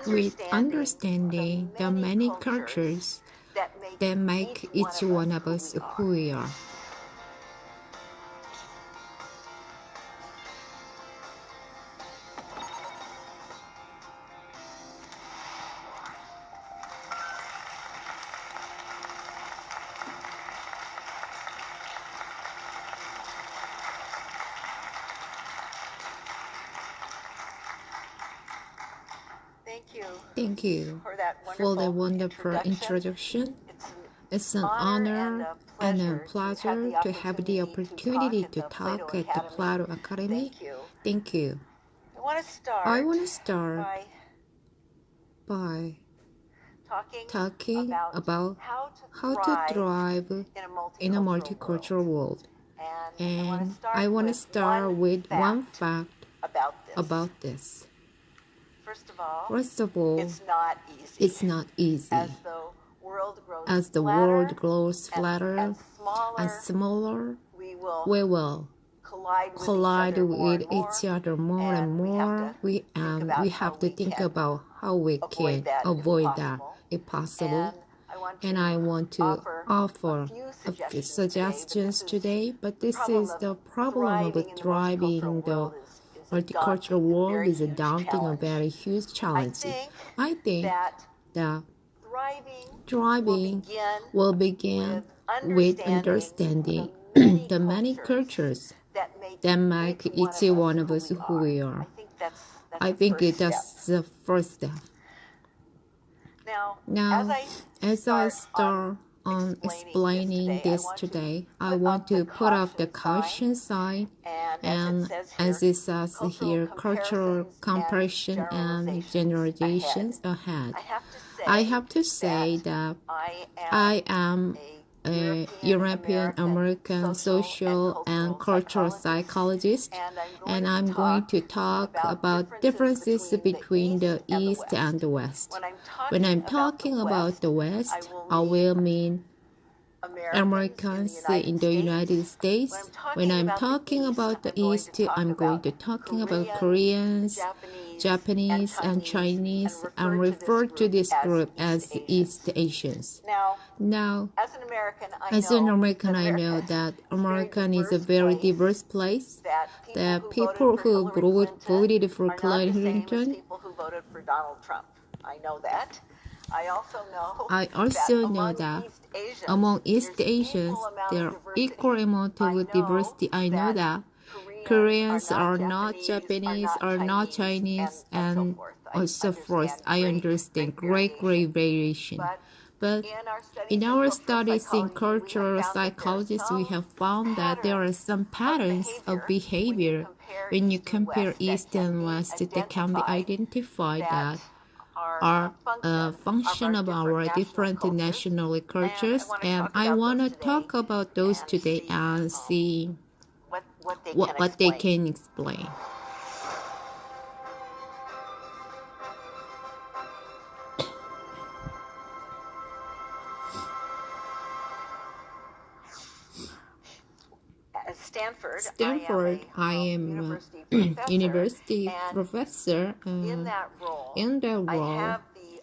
with understanding the many cultures that make each one of us who we are. Thank you for the wonderful introduction. It's an honor and a pleasure to have the opportunity to talk at the Plato Academy. Thank you. I want to start by talking about how to thrive in a multicultural world. And I want to start with one fact about this. First of all, it's not easy. As the world grows flatter and smaller, we will collide with each other more and more. We have to think about how we can avoid that if possible. And I want to offer a few suggestions today, but this is the problem of thriving the multicultural world is a daunting and very huge challenge. I think that thriving will begin with understanding the many cultures that make each one of us who we are. I think that's the first step. Now, as I start on explaining this today, I want to put up the caution sign, and as it says here, cultural comparison and generalizations ahead. I have to say that I am a European American social and cultural psychologist, and I'm going to talk about differences between the East and the West. When I'm talking about the West, I will mean Americans in the United States. When I'm talking about the East, I'm going to talking about Koreans, Japanese, and Chinese, and refer to this group as East Asians. Now, as an American, I know that America is a very diverse place. The people who voted for Clinton. I also know that among East Asians, there are equal amount of diversity. I know that Koreans are not Japanese, are not Chinese, and so forth. I understand great variation. But in our studies in cultural psychology, we have found that there are some patterns of behavior when you compare East and West that can be identified that are a function of our different national cultures, and I want to talk about those today and see what they can explain. Stanford, I am a university professor. In that role,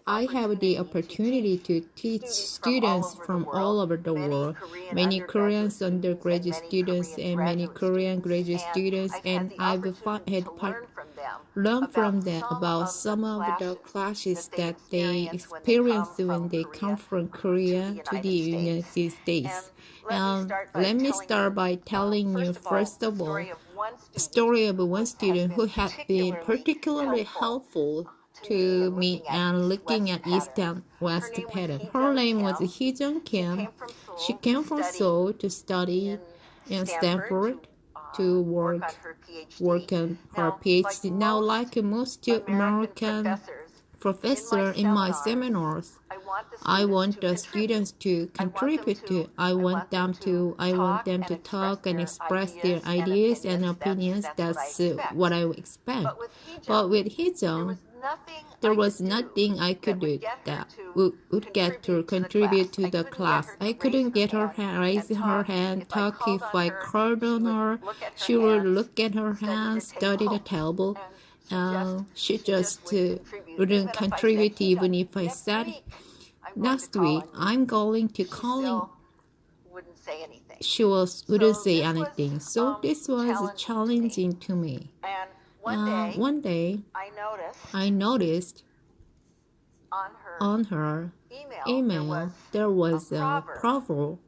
I have the opportunity to teach students from all over the world, many Korean undergraduate students and many Korean graduate students, and I've learned from them about some of the clashes that they experience when they come from Korea to the United States. Let me start by telling you, first of all, a story of one student who had been particularly helpful to me and looking at East and West pattern. Her name was Hee-jung Kim. She came from Seoul to study in Stanford to work on her PhD. Now, like most American professors in my seminars, I want the students to contribute to. I want them to talk and express their ideas and opinions. That's what I would expect. But with Hee-jung, there was nothing I could do that would get to contribute to the class. I couldn't get her raise her hand, talk. If I called on her, she would look at her hand, study the table, she just wouldn't contribute even if I said, next week I'm going to calling. She wouldn't say anything. So this was challenging to me. One day, I noticed on her email there was a proverb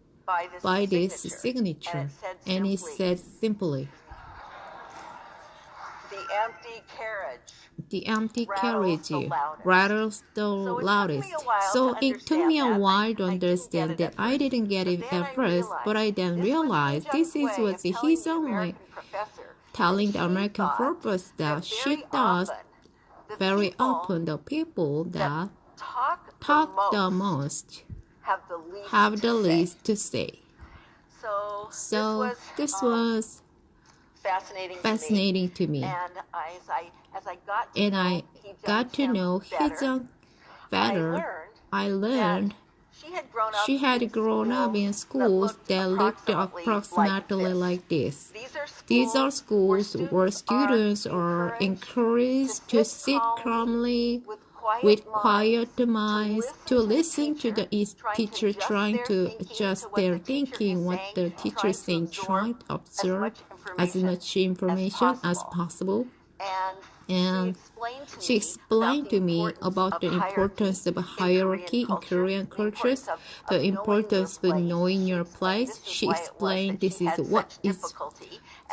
by this signature, and it said simply, "The empty carriage rattles the loudest." So it took me a while to understand that. I didn't get it at first, but I then realized this is what he's only telling the American professor that she thought very often the people that talk the most have the least to say. So this was fascinating to me. And I got to know his young better. I learned she had grown up in schools that looked approximately like this. These are schools where students are encouraged to sit calmly with quiet minds, to listen to the teacher trying to adjust their thinking, what the teacher is saying, trying to observe as much information as possible. And she explained to me about the importance of hierarchy in Korean cultures, the importance of knowing your place. She explained this is what is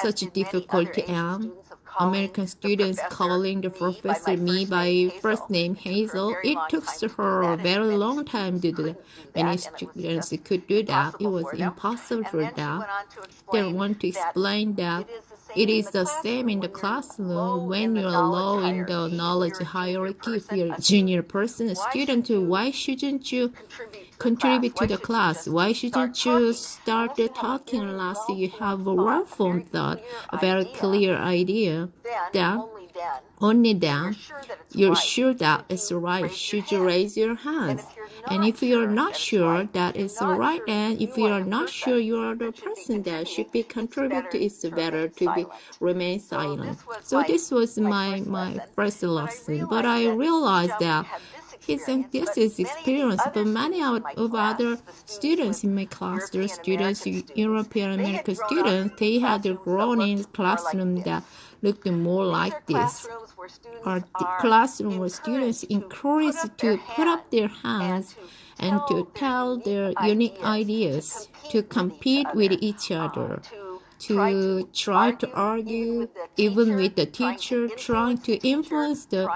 such a difficulty, and American students calling the professor me by first name Hazel. It took her a very long time to do that. Many students could do that. It was impossible for that. They want to explain that it is the same in the classroom. When you're low in the knowledge hierarchy, if you're a junior person, a student, why shouldn't you contribute to the class? Why shouldn't you start talking unless you have a well-formed thought, a very clear idea? Then, only then, you're sure that it's right. Should you raise your hands? And if you're not sure that it's right, and if you're not sure you are the person that should be contributed, it's better to remain silent. So this was my first lesson. But I realized that his this experience, but many of other students in my class, the students, European American students, they had grown in a classroom that looked more like this. Or the classroom where students encouraged to put up their hands and to tell their unique ideas, to compete with each other, to try to argue even with the teacher, trying to influence the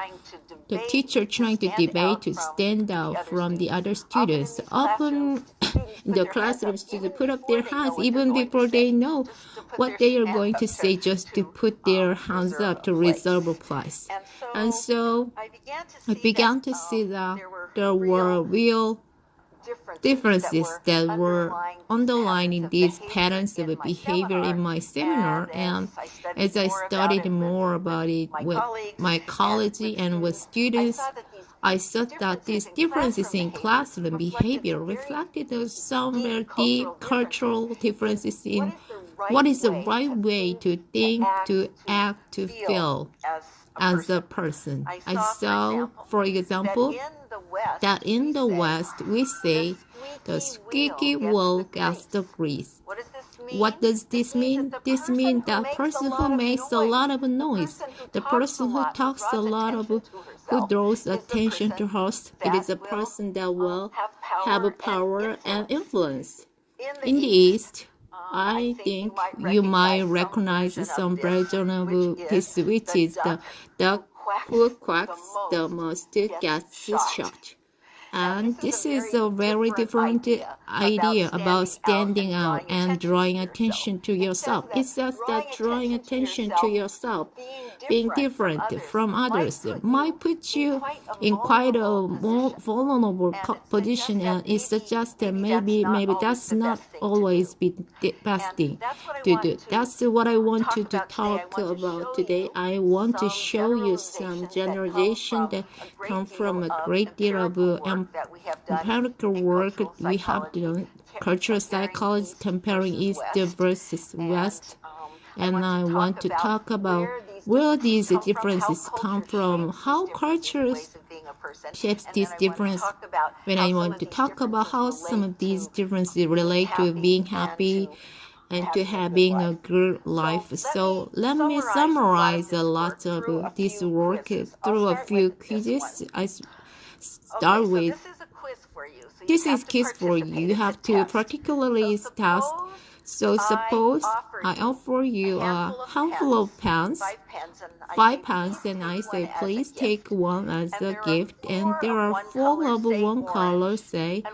teacher, trying to debate, to stand out from the other students. Often in the classroom, students put up their hands even before they know what they are going to say, just to put their hands up to reserve a place. And so I began to see that there were real differences that were underlining these patterns of behavior in my seminar. And as I studied more about it with my colleagues and with students, I saw that these differences in classroom behavior reflected some very deep cultural differences in what is the right way to think, to act, to feel as a person. I saw, for example, that in the West we say the squeaky wheel gets the grease. What does this mean? This means that person who makes a lot of noise, the person who talks a lot of, who draws attention to herself, it is a person that will have power and influence. In the East, I think you might recognize some version of this, which is the dog who quacks the most gets shot. And this is a very different idea about standing out and drawing attention to yourself. It says that drawing attention to yourself, being different from others, might put you in quite a more vulnerable position, and it suggests that maybe that's not always be the best thing to do. That's what I want to talk about today. I want to show you some generalizations that come from a great deal of empirical work we have done, cultural psychology comparing East versus West, and I want to talk about where these differences come from, how cultures shapes this difference. When I want to talk about how some of these differences relate to being happy and to having a good life. So let me summarize a lot of this work through a few quizzes. I start with this is quiz for you. You have to particularly task. So suppose I offer you a handful of pens, 5 pens, and I say please take one as a gift. And there are 4 of one color, say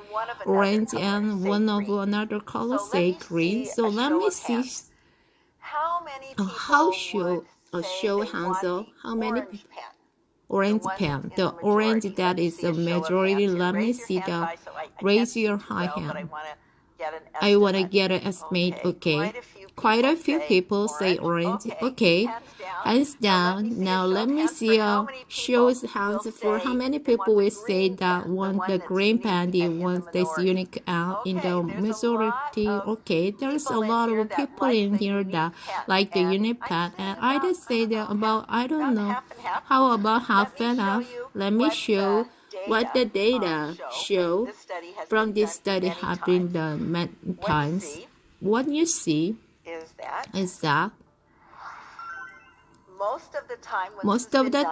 orange, and one of another color, say green. So let me see how show hands up. How many orange pen? The orange that is the majority. Let me see the raise your high hand. I want to get an estimate. Okay. Quite a few people say orange. Okay. Hands down. Now let me see shows hands for how many people will say that want the green pen, they want this unique in the majority. Okay. There's a lot of people in here that like the unique pen, and I just say that about, I don't know, how about half and half? Let me show what the data show from this study have been done many times. What you see is that most of the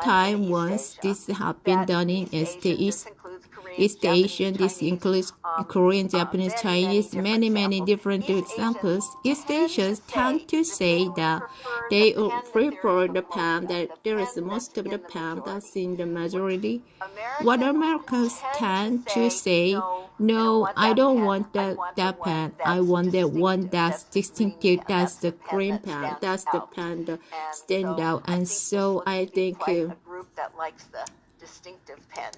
time once this have been done in East Asian, this includes Korean, Japanese, Chinese, many different examples. East Asians tend to say that they prefer the pen, that there is most of the pen that's in the majority. What Americans tend to say, no, I don't want that pen. I want the one that's distinctive, that's the green pen, that's the pen that stand out. And so I think a group that likes the distinctive pen.